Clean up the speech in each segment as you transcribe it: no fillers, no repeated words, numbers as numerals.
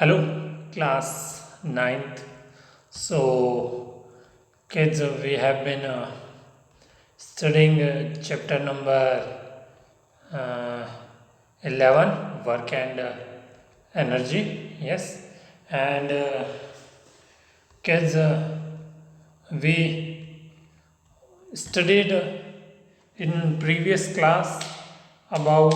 Hello, class ninth. So, kids, we have been studying chapter number uh, 11 work and energy. Yes, and kids, we studied in previous class about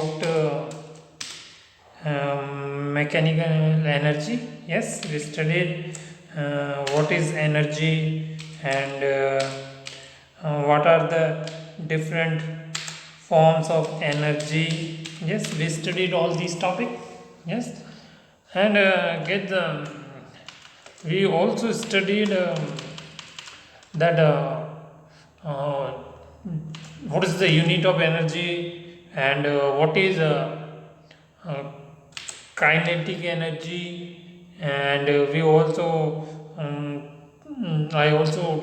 mechanical energy. Yes, we studied what is energy and what are the different forms of energy. Yes, we studied all these topics. Yes, and get the we also studied that uh, what is the unit of energy and what is uh, kinetic energy, and we also I also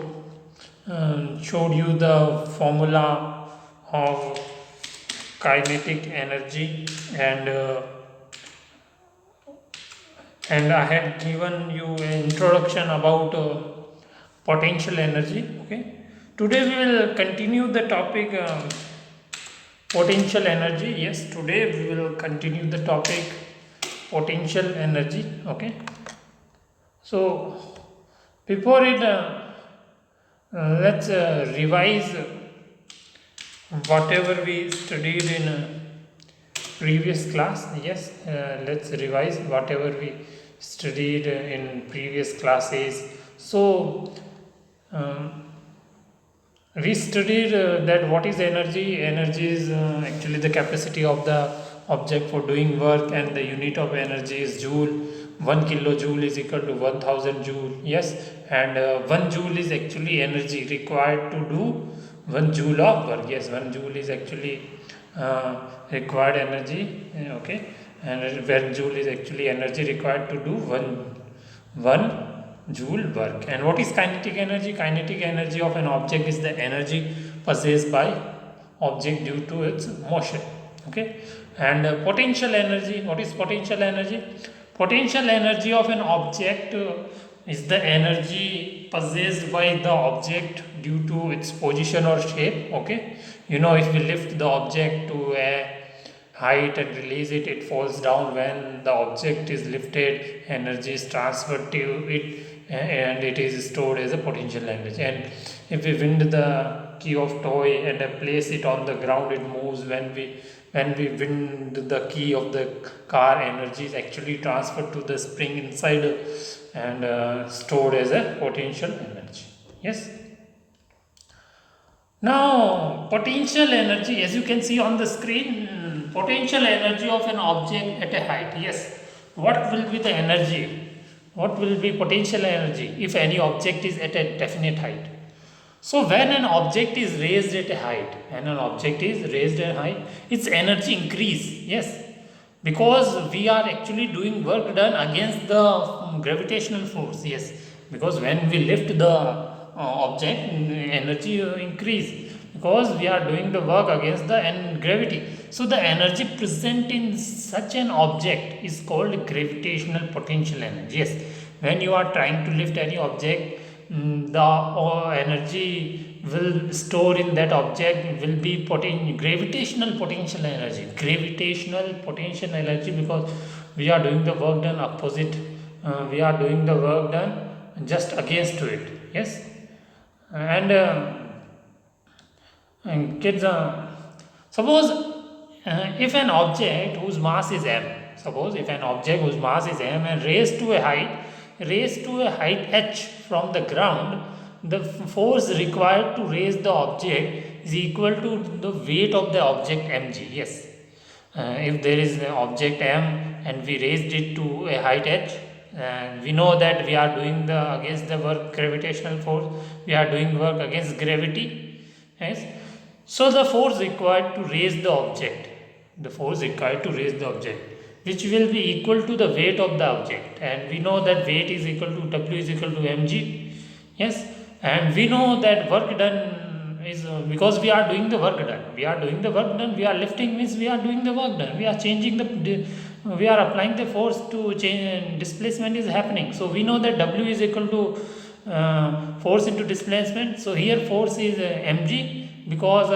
showed you the formula of kinetic energy, and I had given you an introduction about potential energy. Okay, today we will continue the topic potential energy. Yes, today we will continue the topic potential energy. Okay, so before it let's revise whatever we studied in previous class. Yes, let's revise whatever we studied in previous classes. So um, we studied that what is energy. Energy is actually the capacity of the object for doing work, and the unit of energy is joule. 1 kilojoule is equal to 1000 joule. Yes, and 1 joule is actually energy required to do 1 joule of work. Yes, 1 joule is actually required energy. Okay, and 1 joule is actually energy required to do 1 joule work. And what is kinetic energy? Kinetic energy of an object is the energy possessed by object due to its motion. Okay, and potential energy, what is potential energy? Potential energy of an object is the energy possessed by the object due to its position or shape. Okay, if we lift the object to a height and release it, it falls down. When the object is lifted, energy is transferred to it, and it is stored as a potential energy. And if we wind the key of toy and place it on the ground, it moves. When we wind the key of the car, energy is actually transferred to the spring inside and stored as a potential energy. Yes, now, potential energy, as you can see on the screen, potential energy of an object at a height. Yes, what will be the energy? What will be potential energy if any object is at a definite height? So, when an object is raised at a height, its energy increase. Yes, because we are actually doing work done against the gravitational force. Yes, because when we lift the object, energy increase, because we are doing the work against the gravity. So the energy present in such an object is called gravitational potential energy. Yes, when you are trying to lift any object, the energy will store in that object will be gravitational potential energy. Gravitational potential energy, because we are doing the work done opposite, we are doing the work done just against to it. Yes, and kids, suppose if an object whose mass is m, and raised to a height h from the ground, the force required to raise the object is equal to the weight of the object mg. Yes, if there is an object m and we raised it to a height h, and we know that we are doing the against the work gravitational force, we are doing work against gravity. Yes, so the force required to raise the object, which will be equal to the weight of the object, and we know that weight is equal to w is equal to mg. Yes, and we know that work done is because we are lifting means we are doing the work done, we are changing the we are applying the force to change displacement is happening. So we know that W is equal to force into displacement. So here force is mg, because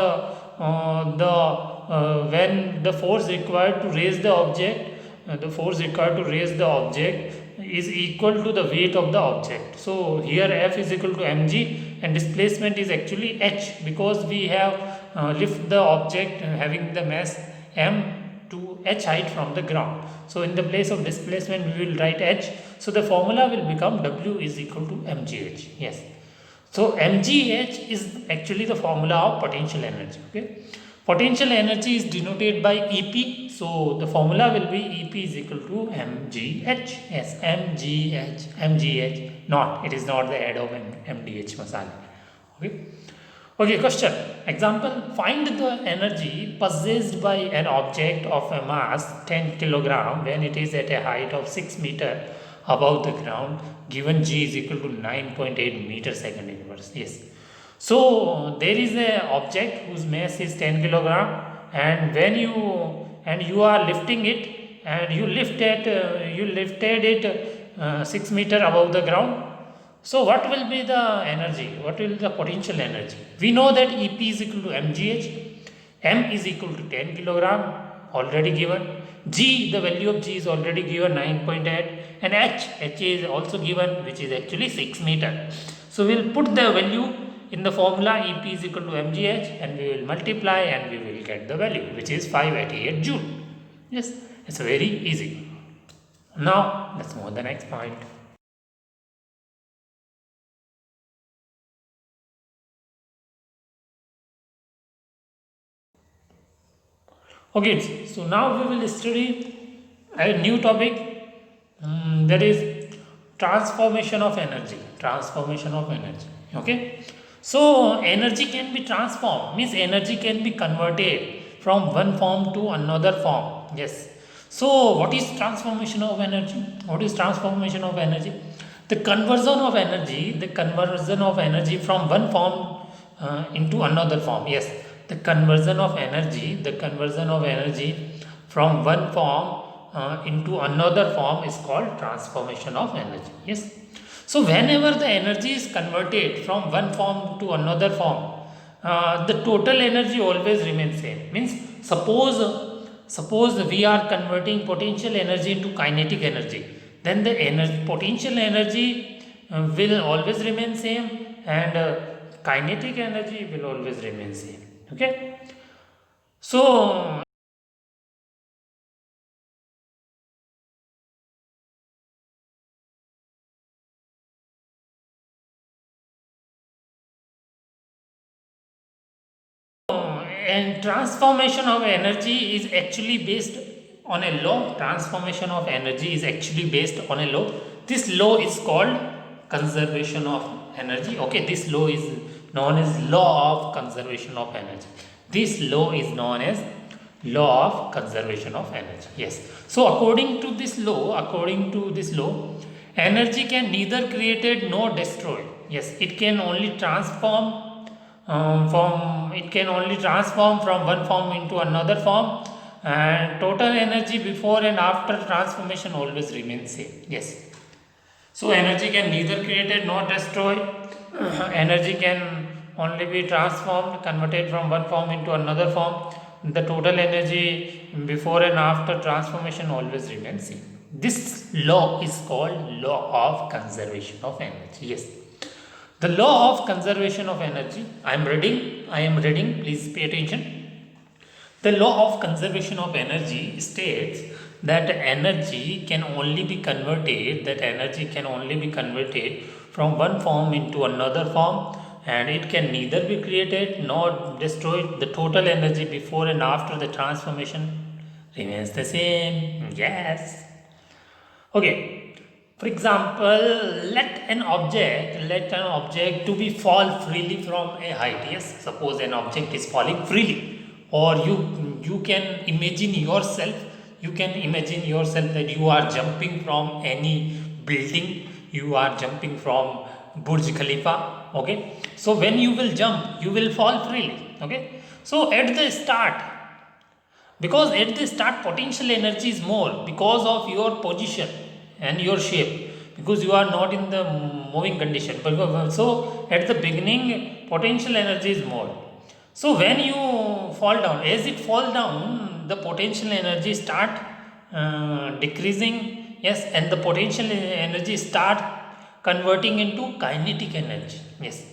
when the force required to raise the object, is equal to the weight of the object. So here F is equal to mg, and displacement is actually h, because we have lift the object having the mass m to h height from the ground. So in the place of displacement we will write h. So the formula will become W is equal to mgh. Yes. So mgh is actually the formula of potential energy. Okay. Potential energy is denoted by EP. So the formula will be EP is equal to mgh. Yes, mgh, not, it is not the add of mdh masala. Okay. Okay, question. Example, find the energy possessed by an object of a mass 10 kilogram when it is at a height of 6 meter above the ground, given g is equal to 9.8 meter second inverse. Yes. So there is a object whose mass is 10 kilogram, and when you are lifting it, and you lifted it 6 meter above the ground. So what will be the energy? What will be the potential energy? We know that EP is equal to mgh, m is equal to 10 kilogram, already given. G, the value of G is already given 9.8, and H is also given, which is actually 6 meter. So we will put the value in the formula EP is equal to mgh, and we will multiply and we will get the value, which is 588 joule. Yes, it's very easy. Now let's move on to the next point. Okay, so now we will study a new topic, that is transformation of energy. Okay, so energy can be transformed, means energy can be converted from one form to another form. Yes. So what is transformation of energy? The conversion of energy from one form into another form. Yes, the conversion of energy from one form into another form is called transformation of energy. Yes. So whenever the energy is converted from one form to another form, the total energy always remains same. Means suppose we are converting potential energy into kinetic energy, then the potential energy will always remain same, and kinetic energy will always remain same. Okay. So and transformation of energy is actually based on a law. This law is called conservation of energy. Okay, this law is known as law of conservation of energy. Yes. So according to this law, energy can neither created nor destroyed. Yes, it can only transform from one form into another form, and total energy before and after transformation always remains same. Yes. So energy can neither created nor destroyed. Energy can only be transformed, converted from one form into another form. The total energy before and after transformation always remains same. This law is called law of conservation of energy. Yes. The law of conservation of energy. I am reading, please pay attention. The law of conservation of energy states that energy can only be converted from one form into another form, and it can neither be created nor destroyed. The total energy before and after the transformation remains the same. Yes. Okay. For example, let an object to be fall freely from a height. Yes, suppose an object is falling freely, or you can imagine yourself that you are jumping from any building, you are jumping from Burj Khalifa. Okay, so when you will jump, you will fall freely. Okay, so at the start, because at the start potential energy is more because of your position and your shape, because you are not in the moving condition. But so at the beginning potential energy is more. So when you fall down, as it fall down, the potential energy start decreasing. Yes, and the potential energy start converting into kinetic energy. Yes,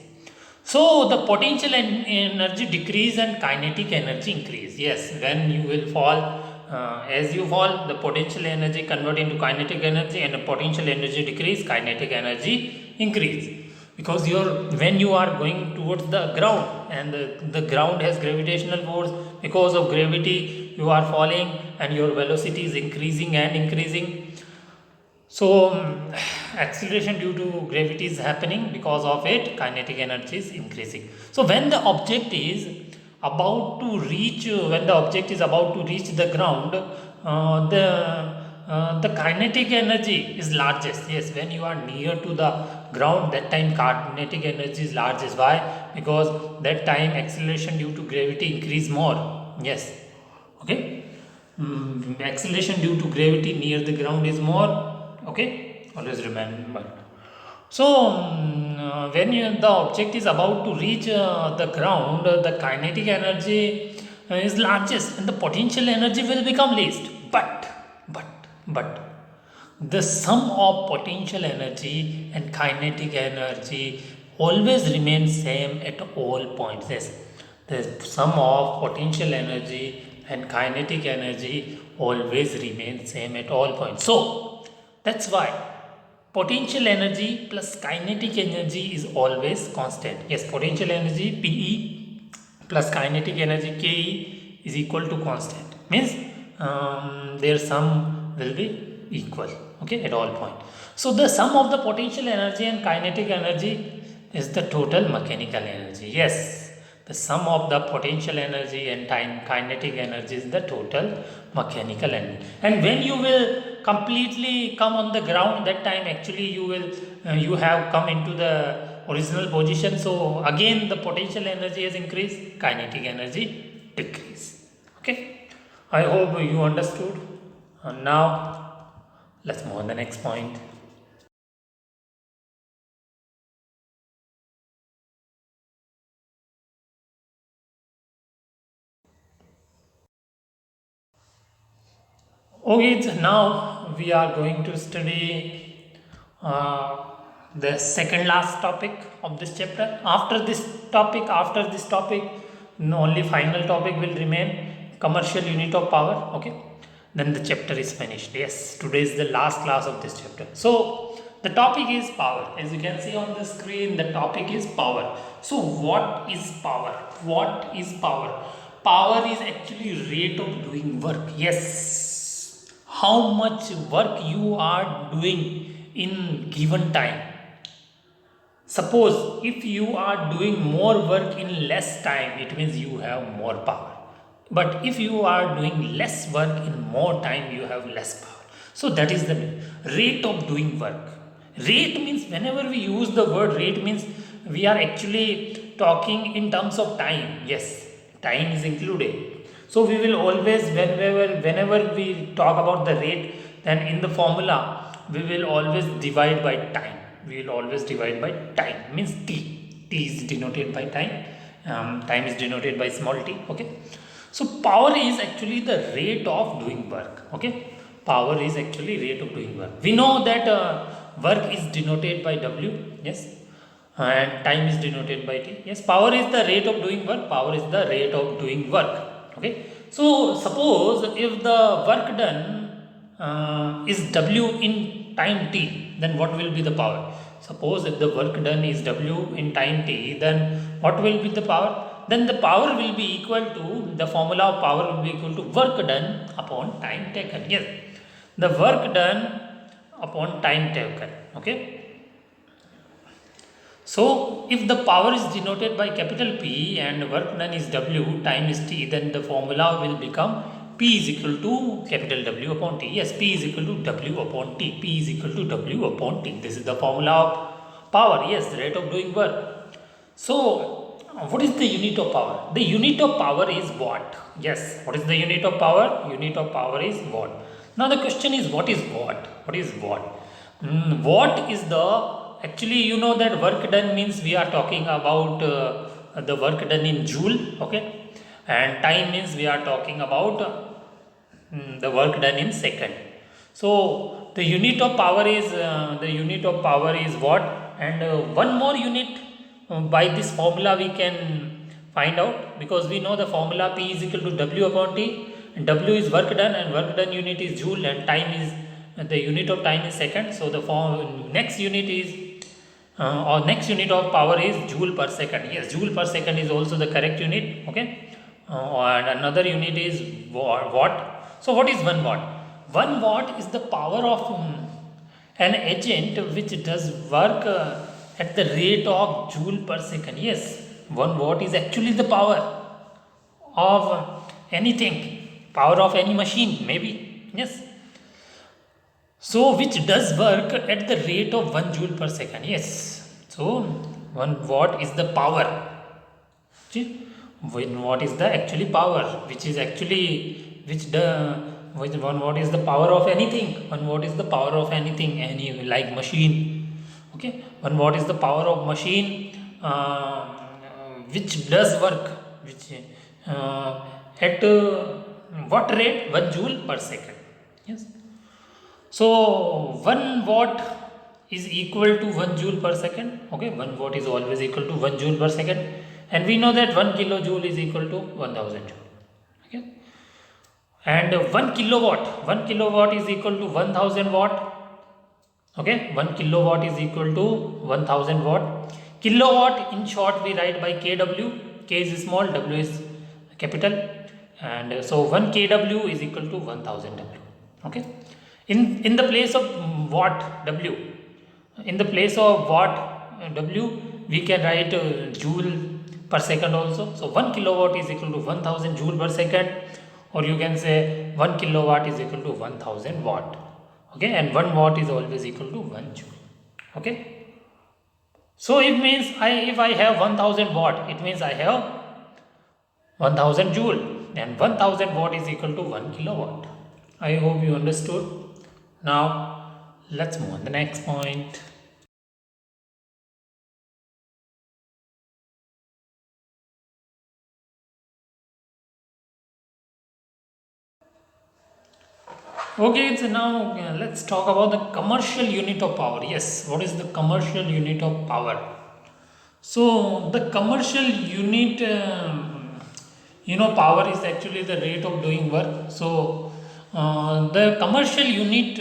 so the potential energy decrease and kinetic energy increase. Yes, when you will fall, as you fall, the potential energy convert into kinetic energy, and the potential energy decrease, kinetic energy increase. Because when you are going towards the ground, and the ground has gravitational force, because of gravity you are falling and your velocity is increasing and increasing. So acceleration due to gravity is happening, because of it kinetic energy is increasing. So when the object is about to reach the ground, the kinetic energy is largest. Yes, when you are near to the ground, that time kinetic energy is largest. Why? Because that time acceleration due to gravity increase more. Yes, okay. Acceleration due to gravity near the ground is more. Okay, always remember. So when the object is about to reach the ground, the kinetic energy is largest and the potential energy will become least. But the sum of potential energy and kinetic energy always remains same at all points. Yes, the sum of potential energy and kinetic energy always remains same at all points. So that's why potential energy plus kinetic energy is always constant. Yes, potential energy PE plus kinetic energy KE is equal to constant. Means their sum will be equal. Okay, at all point. So the sum of the potential energy and kinetic energy is the total mechanical energy. Yes, the sum of the potential energy and kinetic energy is the total mechanical energy. And when you will completely come on the ground, that time actually you have come into the original position. So again the potential energy has increased, kinetic energy decrease. Okay, I hope you understood. And now let's move on the next point. Okay, so now we are going to study the second last topic of this chapter. After this topic, no, only final topic will remain, commercial unit of power. Okay, then the chapter is finished. Yes, today is the last class of this chapter. So the topic is power. As you can see on the screen, the topic is power. So what is power? What is power? Power is actually rate of doing work. Yes, how much work you are doing in given time. Suppose if you are doing more work in less time, it means you have more power. But if you are doing less work in more time, you have less power. So that is the rate of doing work. Rate means, whenever we use the word rate, means we are actually talking in terms of time. Yes, time is included. So we will always, whenever we talk about the rate, then in the formula we will always divide by time. We will always divide by time, means t is denoted by time, time is denoted by small t. Okay, so power is actually the rate of doing work. Okay, power is actually rate of doing work. We know that work is denoted by w. Yes, and time is denoted by t. Yes, power is the rate of doing work. Power is the rate of doing work. Okay, so suppose if the work done is w in time t, then what will be the power? Suppose if the work done is w in time t, then what will be the power? Then the power will be equal to, the formula of power will be equal to work done upon time taken. Yes, the work done upon time taken. Okay, so if the power is denoted by capital P and work done is W, time is T, then the formula will become P is equal to capital W upon T. Yes, P is equal to W upon T. P is equal to W upon T. This is the formula of power. Yes, rate of doing work. So what is the unit of power? The unit of power is watt. Yes, what is the unit of power? Unit of power is watt. Now the question is, what is watt? What is watt? Watt is the, actually you know that work done means we are talking about the work done in joule, okay, and time means we are talking about the work done in second. So the unit of power is watt, and one more unit by this formula we can find out, because we know the formula P is equal to W upon T, and W is work done, and work done unit is joule, and time is the unit of time is second. So the next unit is or next unit of power is joule per second. Yes, joule per second is also the correct unit, okay. And another unit is watt. So what is 1 watt? 1 watt is the power of an agent which does work at the rate of joule per second. Yes, 1 watt is actually the power of anything, power of any machine, maybe. Yes. So which does work at the rate of 1 joule per second. Yes. So 1 watt is the power. See? 1 watt is the actually power, which is actually which the 1 watt is the power of anything. 1 watt is the power of anything, any like machine. Okay, 1 watt is the power of machine which does work, which at what rate? 1 joule per second. Yes. So 1 watt is equal to 1 joule per second. Okay, 1 watt is always equal to 1 joule per second, and we know that 1 kilojoule is equal to 1000 joule. Okay, and 1 kilowatt is equal to 1000 watt. Okay, 1 kilowatt is equal to 1000 watt. Kilowatt in short we write by kW. K is small, W is capital, and so 1 kW is equal to 1000 W. Okay, in the place of watt W, in the place of watt W, we can write joule per second also. So 1 kilowatt is equal to 1000 joule per second, or you can say 1 kilowatt is equal to 1000 watt. Okay, and 1 watt is always equal to 1 joule. Okay, so it means if I have 1000 watt, it means I have 1000 joule, and 1000 watt is equal to 1 kilowatt. I hope you understood. Now let's move on the next point. Okay, so now let's talk about the commercial unit of power. Yes, what is the commercial unit of power? So the commercial unit, power is actually the rate of doing work. So the commercial unit,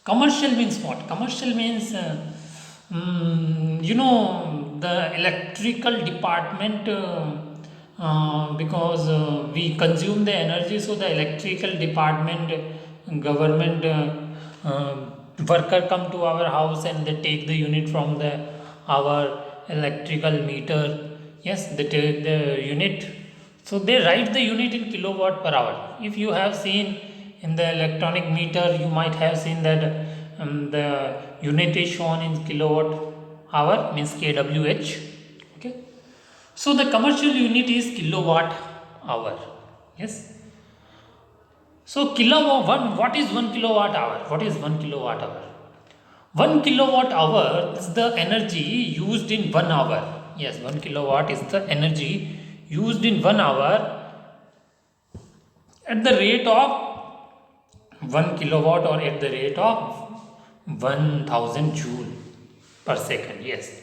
commercial means what? Commercial means, the electrical department, because we consume the energy, so the electrical department, government worker come to our house and they take the unit from our electrical meter. Yes, they take the unit, so they write the unit in kilowatt per hour. If you have seen in the electronic meter, you might have seen that the unit is shown in kilowatt hour, means kWh. Okay, so the commercial unit is kilowatt hour. Yes, so what is 1 kilowatt hour? What is 1 kilowatt hour? 1 kilowatt hour is the energy used in 1 hour. Yes, 1 kilowatt is the energy used in 1 hour at the rate of 1 kilowatt, or at the rate of 1000 joule per second. Yes,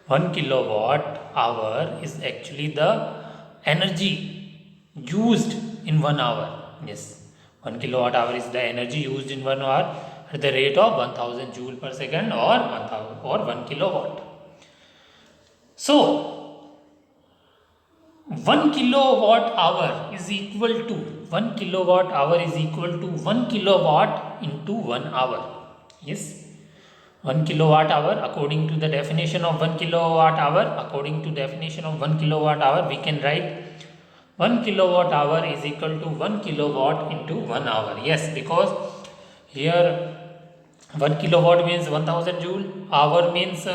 1 kilowatt hour is actually the energy used in 1 hour. Yes, 1 kilowatt hour is the energy used in 1 hour at the rate of 1000 joule per second, or 1 kilowatt. So 1 kilowatt hour is equal to 1 kilowatt hour is equal to 1 kilowatt into 1 hour. Yes, 1 kilowatt hour, according to the definition of 1 kilowatt hour, we can write 1 kilowatt hour is equal to 1 kilowatt into 1 hour. Yes, because here 1 kilowatt means 1000 joule, hour means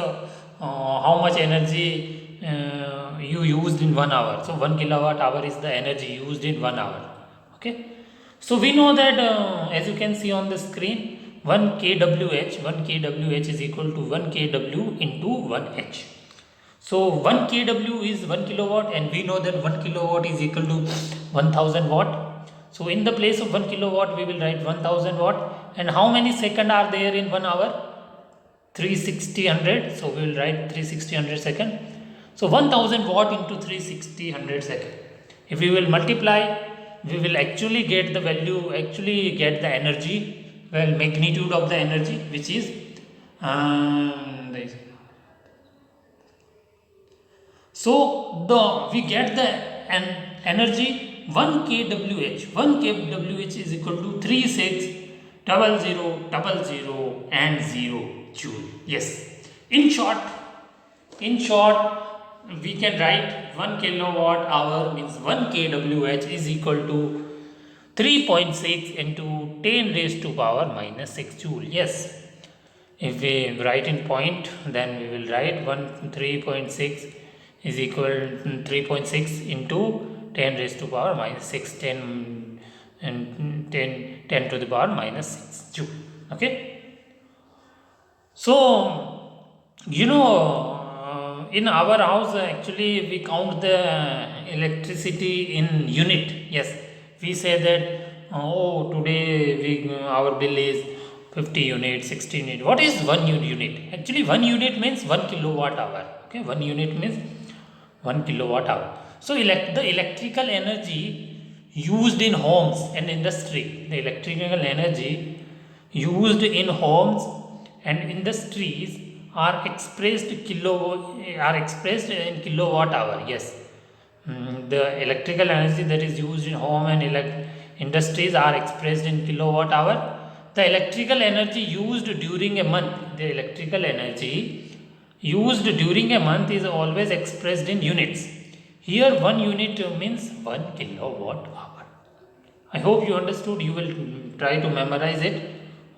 how much energy you used in 1 hour. So 1 kilowatt hour is the energy used in 1 hour. Okay. So we know that as you can see on the screen, 1 kWh is equal to 1 kW into 1 H. So 1 kW is 1 kilowatt, and we know that 1 kilowatt is equal to 1000 watt. So in the place of 1 kilowatt, we will write 1000 watt. And how many seconds are there in 1 hour? 360 100. So we will write 360 100 second. So 1000 watt into 360 100 second. If we will multiply, we will actually get the value, actually get the energy, well, magnitude of the energy, which is so we get the energy 1 kWh. 1 kWh is equal to 360000 and 0 joule. Yes. In short, we can write 1 kilowatt hour means 1 kWh is equal to 3.6 into 10 raised to power minus 6 joule. Yes. If we write in point, then we will write 3.6 is equal to 3.6 into 10 raised to power minus 6, 10 and 10 to the power minus 6 joule. Okay. So, in our house, actually, we count the electricity in unit. Yes, we say that, oh, today our bill is 50 units, 60 unit. What is 1 unit? Actually, 1 unit means 1 kilowatt hour. Okay, 1 unit means 1 kilowatt hour. So, the electrical energy used in homes and industry, the electrical energy used in homes and industries are expressed in kilowatt hour. Yes. The electrical energy that is used in home and industries are expressed in kilowatt hour. The electrical energy used during a month, is always expressed in units. Here 1 unit means 1 kilowatt hour. I hope you understood. You will try to memorize it.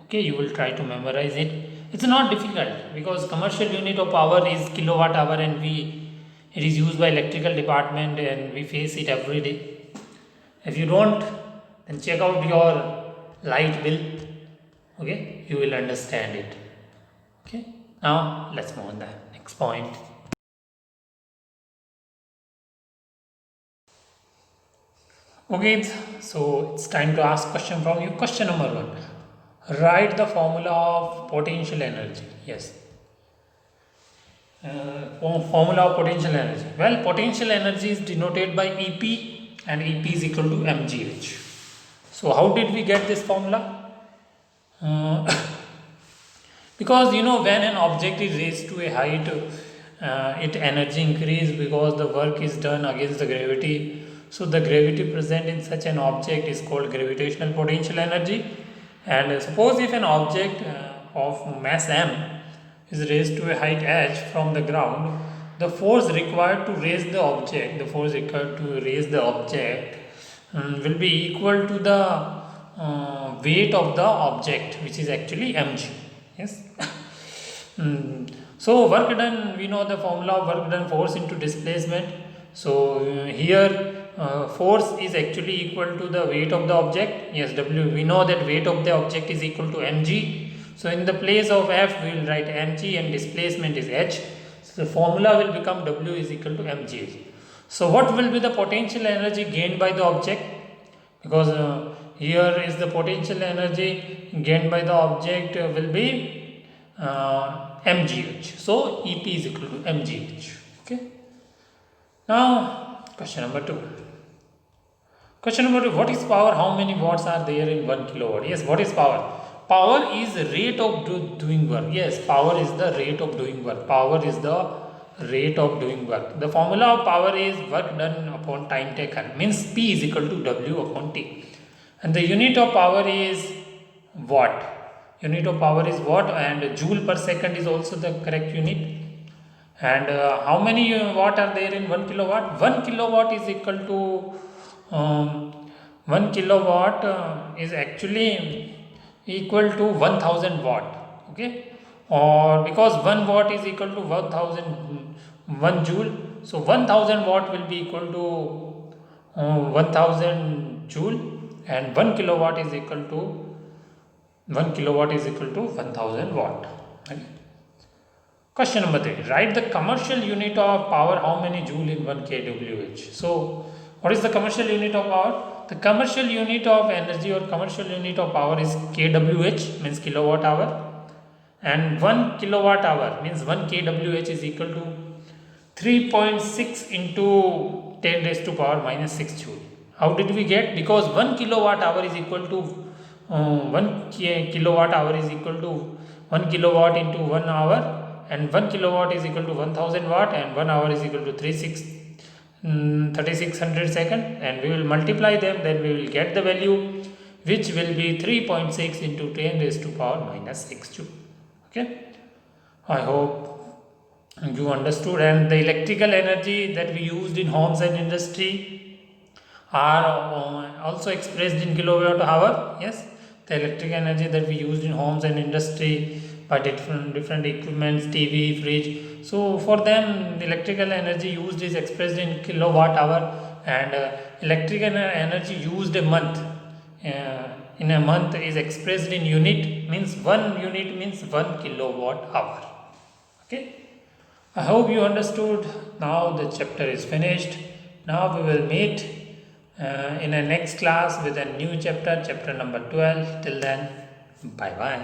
Okay, you will try to memorize it. It's not difficult because commercial unit of power is kilowatt hour, and it is used by electrical department, and we face it every day. If you don't, then check out your light bill. Okay, you will understand it. Okay, now let's move on the next point. Okay, so it's time to ask question from you. Question number 1. Write the formula of potential energy. Yes. Formula of potential energy. Well, potential energy is denoted by EP, and EP is equal to mgh. So how did we get this formula? Because when an object is raised to a height, its energy increase because the work is done against the gravity. So the gravity present in such an object is called gravitational potential energy. And suppose if an object of mass m is raised to a height h from the ground, the force required to raise the object, will be equal to the weight of the object, which is actually mg. Yes. So work done, we know the formula of work done, force into displacement. So here force is actually equal to the weight of the object. Yes, W. We know that weight of the object is equal to mg. So in the place of F, we will write mg and displacement is h. So the formula will become W is equal to mg. So what will be the potential energy gained by the object? Because here is the potential energy gained by the object will be mgh. So EP is equal to mgh. Okay. Now question number 2. Question number 2. What is power? How many watts are there in 1 kilowatt? Yes, what is power? Power is the rate of doing work. Yes, power is the rate of doing work. Power is the rate of doing work. The formula of power is work done upon time taken. Means P is equal to W upon T. And the unit of power is watt. Unit of power is watt, and joule per second is also the correct unit. And how many watt are there in 1 kilowatt? 1 kilowatt is equal to 1 kilowatt is actually equal to 1000 watt. Okay, or because 1 watt is equal to 1 joule, So 1000 watt will be equal to 1000 joule, and 1 kilowatt is equal to 1000 watt. Okay. Question number 3. Write the commercial unit of power, how many joule in 1 kWh. So what is the commercial unit of power? The commercial unit of energy or commercial unit of power is kWh, means kilowatt hour, and 1 kilowatt hour means 1 kWh is equal to 3.6 into 10 raised to power minus 6 joule. How did we get? Because 1 kilowatt hour is equal to 1 kilowatt hour is equal to 1 kilowatt into 1 hour, and 1 kilowatt is equal to 1000 watt, and 1 hour is equal to 3600 second, and we will multiply them, then we will get the value, which will be 3.6 into 10 raised to power minus 6 joule. Okay, I hope you understood. And the electrical energy that we used in homes and industry are also expressed in kilowatt hour. Yes, the electric energy that we used in homes and industry by different equipments, TV, fridge. So for them, the electrical energy used is expressed in kilowatt hour, and electrical energy used a month. In a month is expressed in unit, means 1 unit means 1 kilowatt hour. Okay, I hope you understood. Now the chapter is finished. Now we will meet in a next class with a new chapter, chapter number 12. Till then, bye bye.